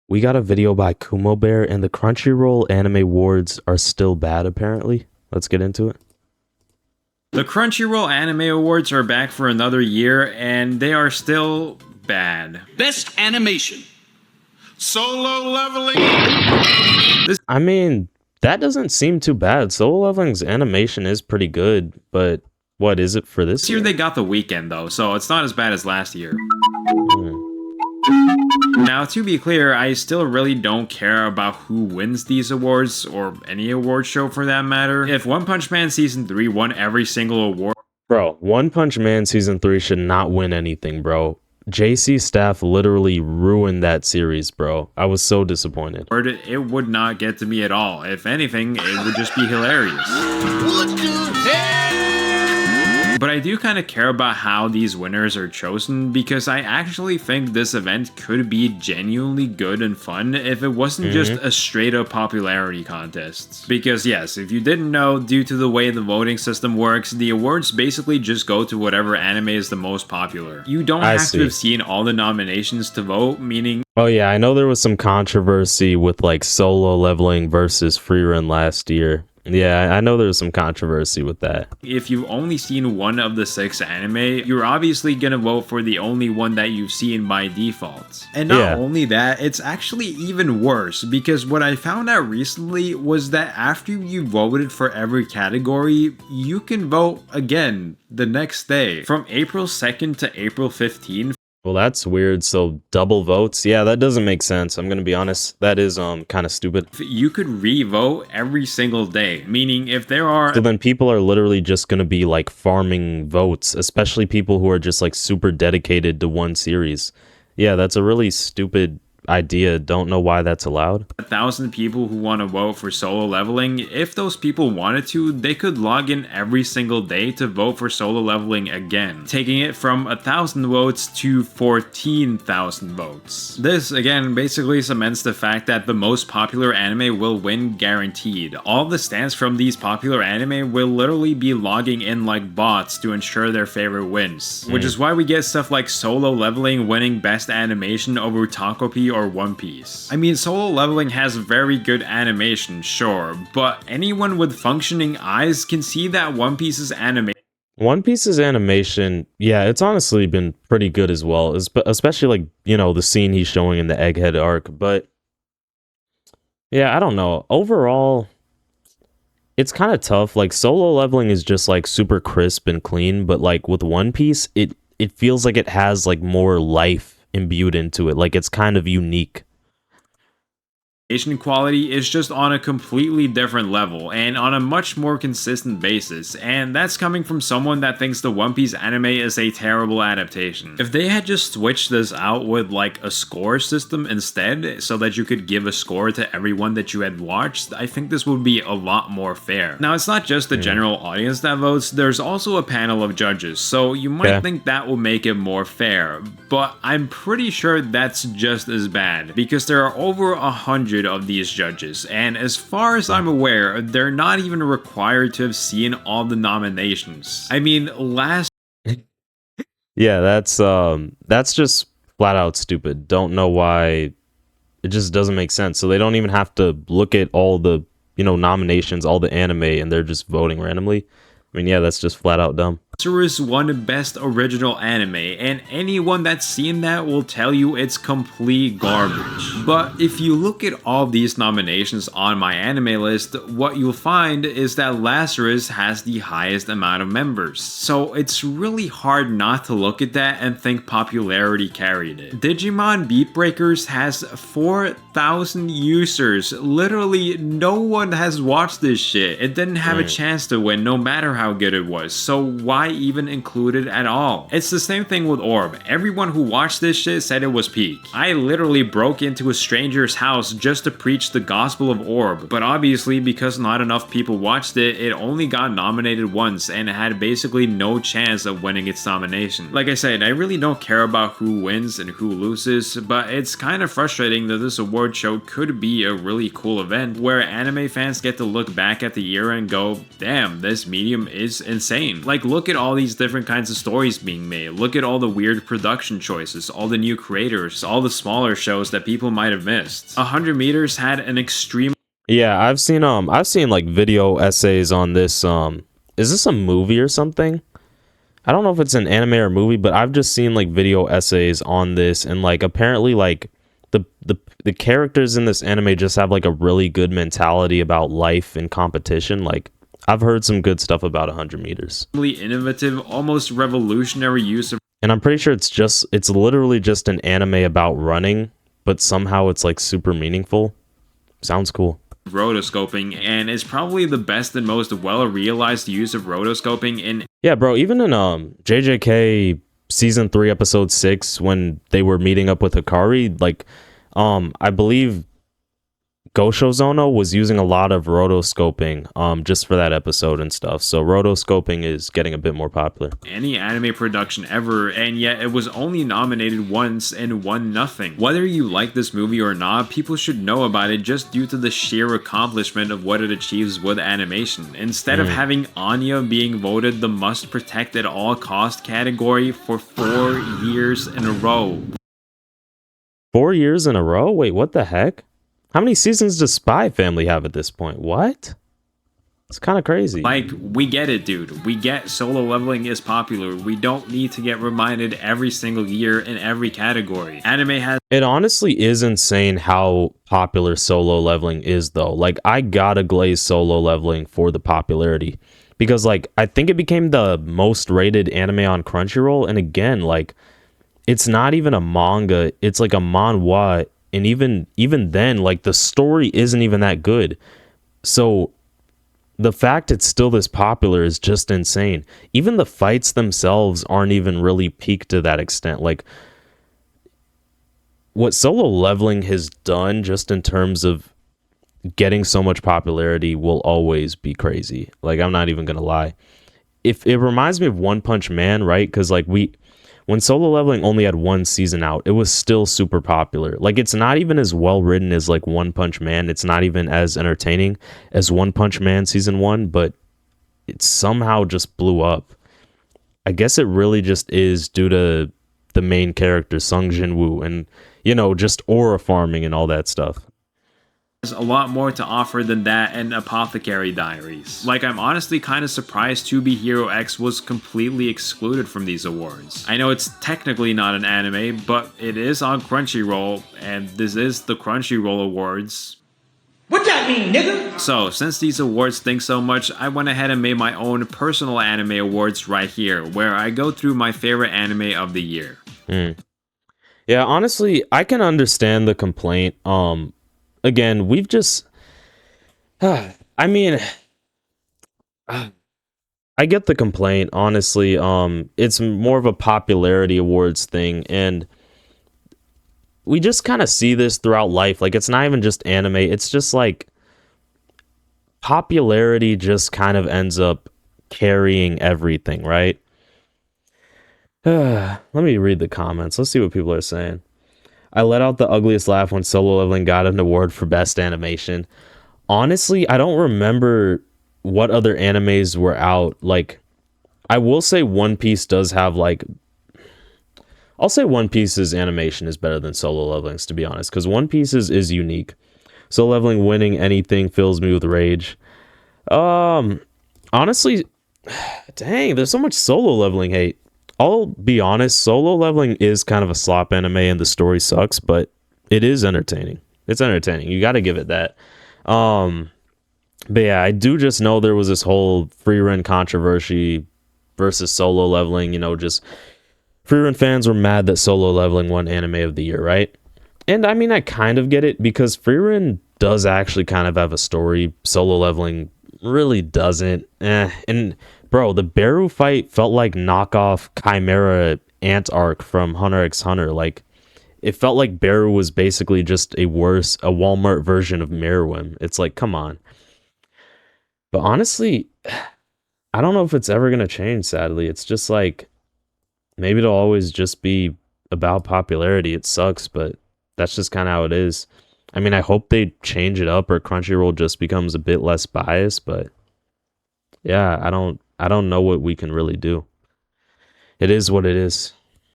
We got a video by Kumo Bear, and the Crunchyroll anime awards are still bad, apparently. Let's get into it. The Crunchyroll Anime Awards are back for another year, and they are still bad. Best animation. Solo leveling. I mean, that doesn't seem too bad. Solo Leveling's animation is pretty good, but what is it for this This year they got the weekend, though, so it's not as bad as last year. Now, to be clear, I still really don't care about who wins these awards, or any award show for that matter. If One Punch Man Season 3 won every single award... Bro, One Punch Man Season 3 should not win anything, bro. JC staff literally ruined that series, bro. I was so disappointed. It would not get to me at all. If anything, it would just be hilarious. What the hell? But I do kind of care about how these winners are chosen, because I actually think this event could be genuinely good and fun if it wasn't just a straight up popularity contest. Because yes, if you didn't know, due to the way the voting system works, the awards basically just go to whatever anime is the most popular. You don't have to have seen all the nominations to vote, meaning... Oh yeah, I know there was some controversy with like Solo Leveling versus Freerun last year. Yeah, I know there's some controversy with that. If you've only seen one of the 6 anime, you're obviously gonna vote for the only one that you've seen by default. And not only that, it's actually even worse, because what I found out recently was that after you voted for every category, you can vote again the next day, from April 2nd to April 15th. Well, that's weird. So double votes? Yeah, that doesn't make sense. I'm going to be honest. That is kind of stupid. You could re-vote every single day, meaning if there are... So then people are literally just going to be like farming votes, especially people who are just like super dedicated to one series. Yeah, that's a really stupid idea. Don't know why that's allowed. 1,000 people who want to vote for Solo Leveling. If those people wanted to, they could log in every single day to vote for Solo Leveling again, taking it from 1,000 votes to 14,000 votes. This again basically cements the fact that the most popular anime will win guaranteed. All the stands from these popular anime will literally be logging in like bots to ensure their favorite wins, which is why we get stuff like Solo Leveling winning best animation over Takopi or One Piece. I mean, Solo Leveling has very good animation, sure, but anyone with functioning eyes can see that One Piece's animation... One Piece's animation, yeah, it's honestly been pretty good as well, especially like, you know, the scene he's showing in the Egghead arc, but yeah, I don't know. Overall, it's kind of tough. Like, Solo Leveling is just like super crisp and clean, but like with One Piece, it feels like it has like more life imbued into it. Like, it's kind of unique. Quality is just on a completely different level and on a much more consistent basis, and that's coming from someone that thinks the One Piece anime is a terrible adaptation. If they had just switched this out with like a score system instead, so that you could give a score to everyone that you had watched, I think this would be a lot more fair. Now, it's not just the general audience that votes, there's also a panel of judges, so you might think that will make it more fair, but I'm pretty sure that's just as bad, because there are over 100 of these judges, and as far as I'm aware, they're not even required to have seen all the nominations. I mean, Yeah, that's just flat out stupid. Don't know why. It just doesn't make sense. So they don't even have to look at all the, you know, nominations, all the anime, and they're just voting randomly. I mean, yeah, that's just flat out dumb. Lazarus won Best Original Anime, and anyone that's seen that will tell you it's complete garbage. But if you look at all these nominations on my anime list, what you'll find is that Lazarus has the highest amount of members. So it's really hard not to look at that and think popularity carried it. Digimon Beat Breakers has 4,000 users. Literally, no one has watched this shit. It didn't have a chance to win, no matter how good it was. So why even include it at all? It's the same thing with Orb. Everyone who watched this shit said it was peak. I literally broke into a stranger's house just to preach the gospel of Orb, but obviously because not enough people watched it, it only got nominated once and had basically no chance of winning its nomination. Like I said, I really don't care about who wins and who loses, but it's kind of frustrating that this award show could be a really cool event where anime fans get to look back at the year and go, damn, this medium is insane. Like, look at all these different kinds of stories being made. Look at all the weird production choices, all the new creators, all the smaller shows that people might have missed. 100 Meters had an extreme. Yeah, I've seen like video essays on this. Is this a movie or something? I don't know if it's an anime or movie, but I've just seen like video essays on this, and like apparently like the characters in this anime just have like a really good mentality about life and competition. Like I've heard some good stuff about 100 Meters. Innovative, almost revolutionary use of, and I'm pretty sure it's literally just an anime about running, but somehow it's like super meaningful. Sounds cool. Rotoscoping, and is probably the best and most well-realized use of rotoscoping in. Yeah, bro, even in JJK season 3 episode 6, when they were meeting up with Hikari, like I believe Goshozono was using a lot of rotoscoping just for that episode and stuff. So rotoscoping is getting a bit more popular. Any anime production ever, and yet it was only nominated once and won nothing. Whether you like this movie or not, people should know about it just due to the sheer accomplishment of what it achieves with animation. Instead of having Anya being voted the must protect at all cost category for 4 years in a row. 4 years in a row? Wait, what the heck? How many seasons does Spy Family have at this point? What? It's kind of crazy. Like, we get it, dude. We get Solo Leveling is popular. We don't need to get reminded every single year in every category. Anime has... It honestly is insane how popular Solo Leveling is, though. Like, I gotta glaze Solo Leveling for the popularity. Because, like, I think it became the most rated anime on Crunchyroll. And again, like, it's not even a manga. It's like a manhwa. And even then, like, the story isn't even that good. So the fact it's still this popular is just insane. Even the fights themselves aren't even really peaked to that extent. Like, what Solo Leveling has done just in terms of getting so much popularity will always be crazy. Like, I'm not even going to lie. If it reminds me of One Punch Man, right? Because, like, when Solo Leveling only had 1 season out, it was still super popular. Like, it's not even as well written as like One Punch Man. It's not even as entertaining as One Punch Man season 1, but it somehow just blew up. I guess it really just is due to the main character, Sung Jin-woo, and, you know, just aura farming and all that stuff. There's a lot more to offer than that and Apothecary Diaries. Like, I'm honestly kind of surprised To Be Hero X was completely excluded from these awards. I know it's technically not an anime, but it is on Crunchyroll, and this is the Crunchyroll Awards. What that mean, nigga? So, since these awards stink so much, I went ahead and made my own personal anime awards right here, where I go through my favorite anime of the year. Yeah, honestly, I can understand the complaint. Again, we've just... I mean... I get the complaint, honestly. It's more of a popularity awards thing, and we just kind of see this throughout life. Like, it's not even just anime. It's just, like, popularity just kind of ends up carrying everything, right? Let me read the comments. Let's see what people are saying. I let out the ugliest laugh when Solo Leveling got an award for best animation. Honestly, I don't remember what other animes were out. Like, I will say One Piece does have, like... I'll say One Piece's animation is better than Solo Leveling's, to be honest, because One Piece's is unique. Solo Leveling winning anything fills me with rage. Honestly, dang, there's so much Solo Leveling hate. I'll be honest, Solo Leveling is kind of a slop anime and the story sucks, but it is entertaining. It's entertaining. You got to give it that. But yeah, I do just know there was this whole free run controversy versus Solo Leveling. You know, just free run fans were mad that Solo Leveling won Anime of the Year, right? And I mean, I kind of get it because free run does actually kind of have a story. Solo Leveling really doesn't. And bro, the Beru fight felt like knockoff Chimera Ant arc from Hunter x Hunter. Like, it felt like Beru was basically just a Walmart version of Meruem. It's like, come on. But honestly, I don't know if it's ever going to change, sadly. It's just like, maybe it'll always just be about popularity. It sucks, but that's just kind of how it is. I mean, I hope they change it up or Crunchyroll just becomes a bit less biased, but yeah, I don't I don't know what we can really do. It is what it is.